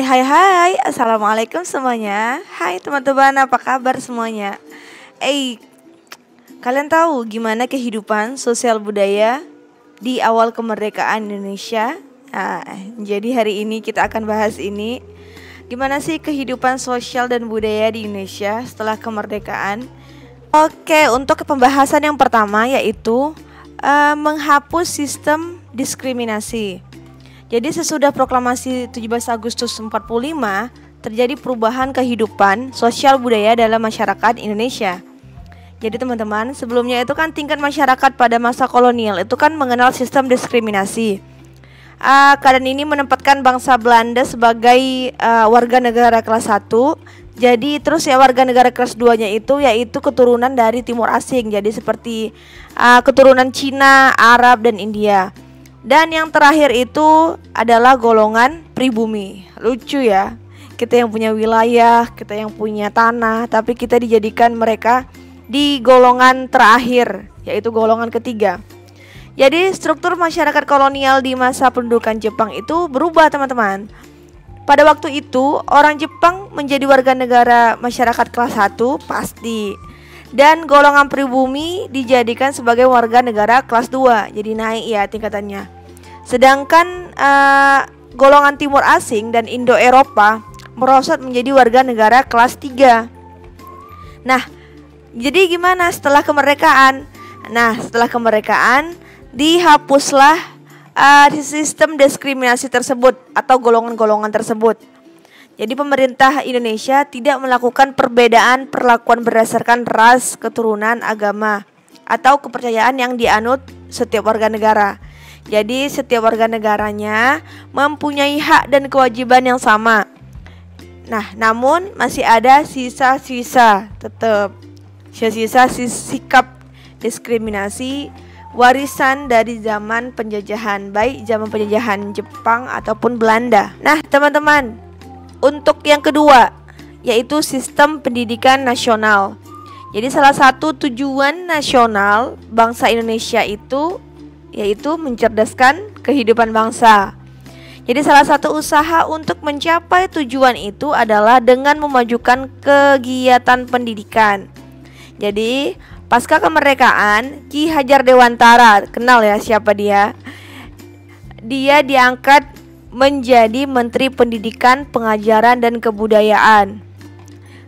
Hai, Assalamualaikum semuanya. Hai teman-teman, apa kabar semuanya? Kalian tahu gimana kehidupan sosial budaya di awal kemerdekaan Indonesia? Jadi hari ini kita akan bahas ini. Gimana sih kehidupan sosial dan budaya di Indonesia setelah kemerdekaan? Oke, untuk pembahasan yang pertama yaitu menghapus sistem diskriminasi. Jadi sesudah proklamasi 17 Agustus 45 terjadi perubahan kehidupan sosial budaya dalam masyarakat Indonesia. Jadi teman-teman, sebelumnya itu kan tingkat masyarakat pada masa kolonial itu kan mengenal sistem diskriminasi. Keadaan ini menempatkan bangsa Belanda sebagai warga negara kelas 1. Jadi terus ya warga negara kelas 2-nya itu yaitu keturunan dari timur asing. Jadi seperti keturunan Cina, Arab dan India. Dan yang terakhir itu adalah golongan pribumi. Lucu ya, kita yang punya wilayah, kita yang punya tanah, tapi kita dijadikan mereka di golongan terakhir, yaitu golongan ketiga. Jadi struktur masyarakat kolonial di masa pendudukan Jepang itu berubah teman-teman. Pada waktu itu orang Jepang menjadi warga negara masyarakat kelas 1 pasti. Dan golongan pribumi dijadikan sebagai warga negara kelas 2. Jadi naik ya tingkatannya. Sedangkan golongan timur asing dan Indo-Eropa merosot menjadi warga negara kelas 3. Nah, jadi gimana setelah kemerdekaan? Nah, setelah kemerdekaan dihapuslah sistem diskriminasi tersebut atau golongan-golongan tersebut. Jadi pemerintah Indonesia tidak melakukan perbedaan perlakuan berdasarkan ras, keturunan, agama, atau kepercayaan yang dianut setiap warga negara. Jadi setiap warga negaranya mempunyai hak dan kewajiban yang sama. Nah, namun masih ada sisa-sisa sikap diskriminasi warisan dari zaman penjajahan, baik zaman penjajahan Jepang ataupun Belanda. Nah, teman-teman, untuk yang kedua yaitu sistem pendidikan nasional. Jadi salah satu tujuan nasional bangsa Indonesia itu yaitu mencerdaskan kehidupan bangsa. Jadi salah satu usaha untuk mencapai tujuan itu adalah dengan memajukan kegiatan pendidikan. Jadi pasca kemerdekaan, Ki Hajar Dewantara, kenal ya siapa dia? Dia diangkat menjadi Menteri Pendidikan, Pengajaran dan Kebudayaan.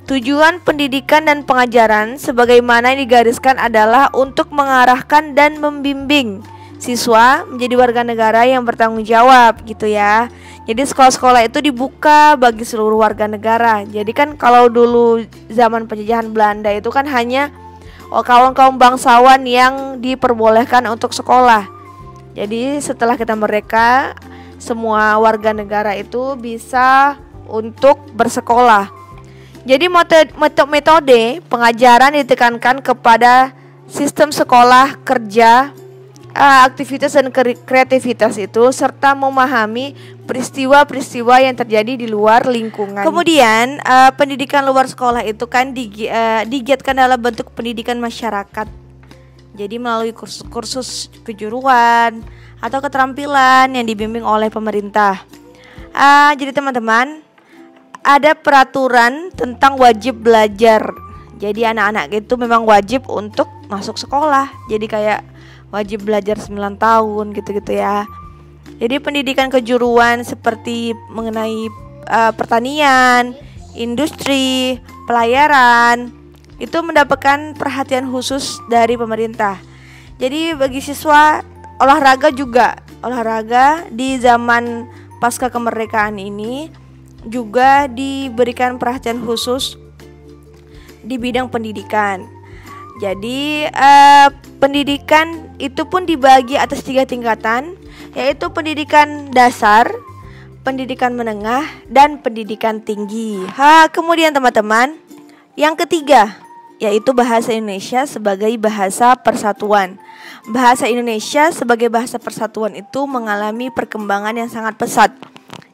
Tujuan pendidikan dan pengajaran sebagaimana digariskan adalah untuk mengarahkan dan membimbing siswa menjadi warga negara yang bertanggung jawab gitu ya. Jadi sekolah-sekolah itu dibuka bagi seluruh warga negara. Jadi kan kalau dulu zaman penjajahan Belanda itu kan hanya kaum bangsawan yang diperbolehkan untuk sekolah. Jadi setelah kita merdeka, semua warga negara itu bisa untuk bersekolah. Jadi metode pengajaran ditekankan kepada sistem sekolah, kerja, aktivitas dan kreativitas itu serta memahami peristiwa-peristiwa yang terjadi di luar lingkungan. Kemudian pendidikan luar sekolah itu kan digiatkan dalam bentuk pendidikan masyarakat. Jadi melalui kursus kejuruan atau keterampilan yang dibimbing oleh pemerintah. Jadi teman-teman, ada peraturan tentang wajib belajar. Jadi anak-anak itu memang wajib untuk masuk sekolah. Jadi kayak wajib belajar 9 tahun gitu-gitu ya. Jadi pendidikan kejuruan seperti mengenai pertanian, industri, pelayaran itu mendapatkan perhatian khusus dari pemerintah. Jadi bagi siswa olahraga di zaman pasca kemerdekaan ini juga diberikan perhatian khusus di bidang pendidikan. Jadi pendidikan itu pun dibagi atas 3 tingkatan, yaitu pendidikan dasar, pendidikan menengah, dan pendidikan tinggi. Kemudian teman-teman, yang ketiga yaitu bahasa Indonesia sebagai bahasa persatuan. Bahasa Indonesia sebagai bahasa persatuan itu mengalami perkembangan yang sangat pesat.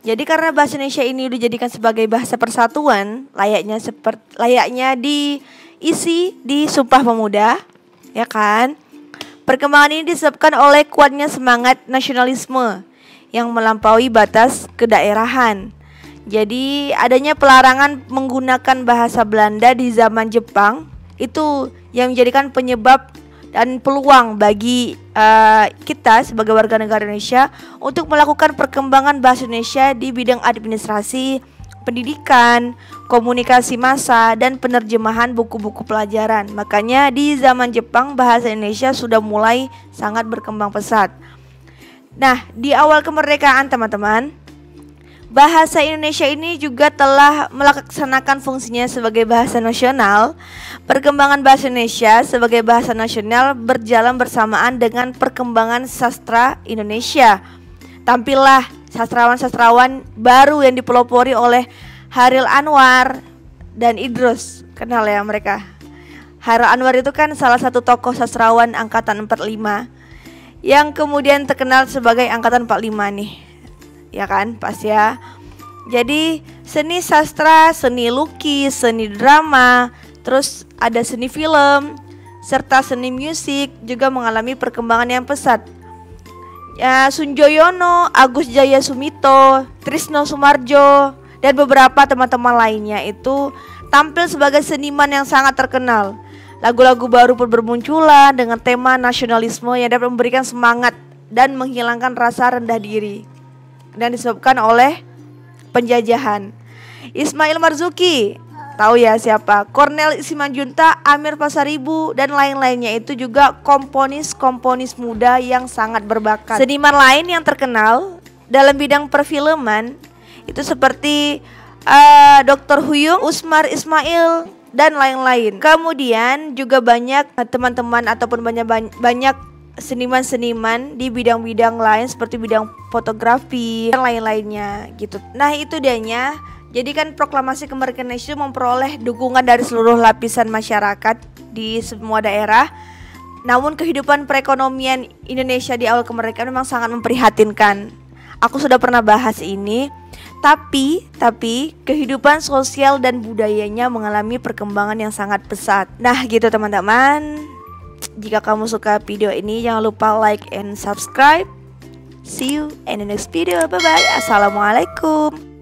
Jadi karena bahasa Indonesia ini dijadikan sebagai bahasa persatuan, layaknya diisi di Sumpah Pemuda, ya kan? Perkembangan ini disebabkan oleh kuatnya semangat nasionalisme yang melampaui batas kedaerahan. Jadi adanya pelarangan menggunakan bahasa Belanda di zaman Jepang itu yang menjadikan penyebab dan peluang bagi kita sebagai warga negara Indonesia untuk melakukan perkembangan bahasa Indonesia di bidang administrasi, pendidikan, komunikasi massa, dan penerjemahan buku-buku pelajaran. Makanya di zaman Jepang bahasa Indonesia sudah mulai sangat berkembang pesat. Nah, di awal kemerdekaan teman-teman, bahasa Indonesia ini juga telah melaksanakan fungsinya sebagai bahasa nasional. Perkembangan bahasa Indonesia sebagai bahasa nasional berjalan bersamaan dengan perkembangan sastra Indonesia. Tampillah sastrawan-sastrawan baru yang dipelopori oleh Chairil Anwar dan Idrus. Kenal ya mereka? Chairil Anwar itu kan salah satu tokoh sastrawan angkatan 45 yang kemudian terkenal sebagai angkatan 45 nih. Ya kan, pas ya. Jadi seni sastra, seni lukis, seni drama, terus ada seni film, serta seni musik juga mengalami perkembangan yang pesat. Ya, Sunjoyono, Agus Jaya Sumito, Trisno Sumarjo, dan beberapa teman-teman lainnya itu tampil sebagai seniman yang sangat terkenal. Lagu-lagu baru pun bermunculan dengan tema nasionalisme yang dapat memberikan semangat dan menghilangkan rasa rendah diri dan disebabkan oleh penjajahan. Ismail Marzuki, tahu ya siapa? Cornel Simanjuntak, Amir Pasaribu, dan lain-lainnya itu juga komponis-komponis muda yang sangat berbakat. Seniman lain yang terkenal dalam bidang perfilman itu seperti Dr. Huyung, Usmar Ismail, dan lain-lain. Kemudian juga banyak teman-teman ataupun banyak seniman-seniman di bidang-bidang lain seperti bidang fotografi dan lain-lainnya gitu. Nah, itu dianya. Jadi kan proklamasi kemerdekaan Indonesia memperoleh dukungan dari seluruh lapisan masyarakat di semua daerah. Namun kehidupan perekonomian Indonesia di awal kemerdekaan memang sangat memprihatinkan. Aku sudah pernah bahas ini. Tapi kehidupan sosial dan budayanya mengalami perkembangan yang sangat pesat. Nah, gitu teman-teman. Jika kamu suka video ini, jangan lupa like and subscribe. See you in the next video. Bye bye. Assalamualaikum.